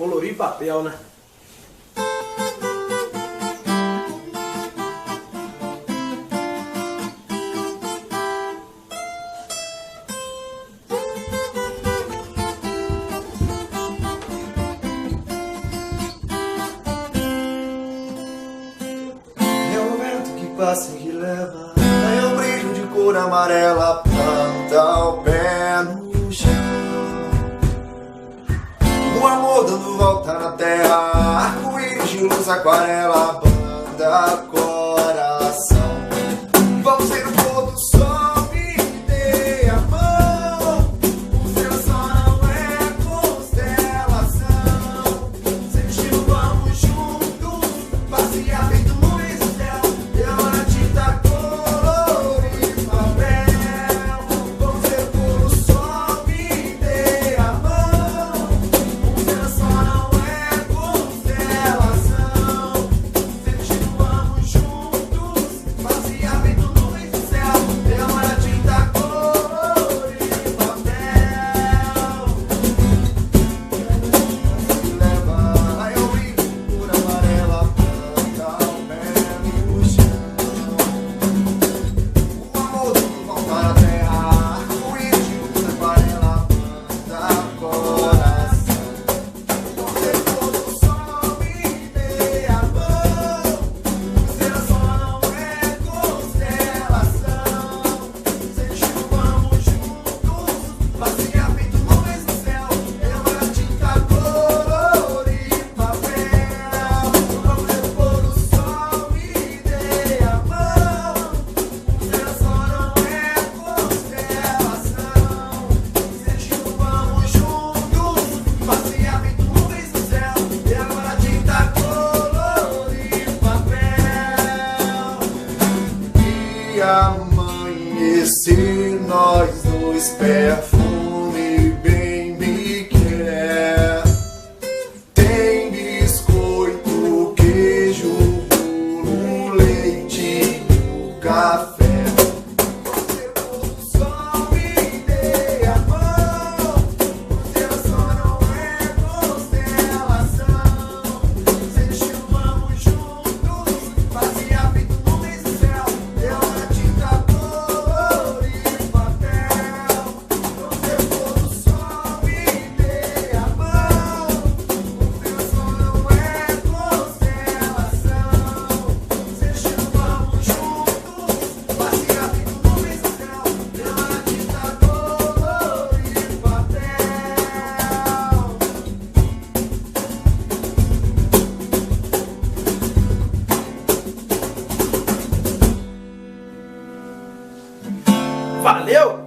Colorir papel, né? É o vento que passa e que leva, é o brilho de cor amarela, planta o pé no chão. O amor dando volta na terra, arco-íris de luz aquarela, banda coração. Vamos ver o pôr do sol, me dê a mão. O céu só não é constelação. Sem destino vamos juntos, passear feito nuvens no céu. E agora tinta, cor e papel. Vamos ver o pôr do sol, me dê a mão. O céu só não é constelação. Sem destino vamos juntos, passear feito nuvens no céu. E agora tinta, cor e papel. Leva a eu brinco por amarela, planta o pé no chão. O amor do volta na terra, arco-íris de luz aquarela, banda coração. Você todo sol, me dê a mão. O céu só não é constelação. Sem destino vamos juntos, passear feito nuvens no céu. Eu a tinta, cor e papel. Vamos ver o pôr do sol, me dê a mão. O céu só não é constelação. Sem destino vamos juntos, passear feito nuvens no céu. E agora tinta, cor e papel. E amanhecer nós dois, perfume bem me quer. Tem biscoito, queijo, bolo, leite, café. Você pôr do sol, me dê a mão. O céu só não é constelação. Sem destino vamos juntos, passear feito nuvens no céu. Eu na tinta, cor e papel. Você pôr do sol, me dê a mão. O céu só não é constelação. Sem destino vamos juntos, passear feito nuvens no céu. Eu na tinta, cor e papel. Valeu!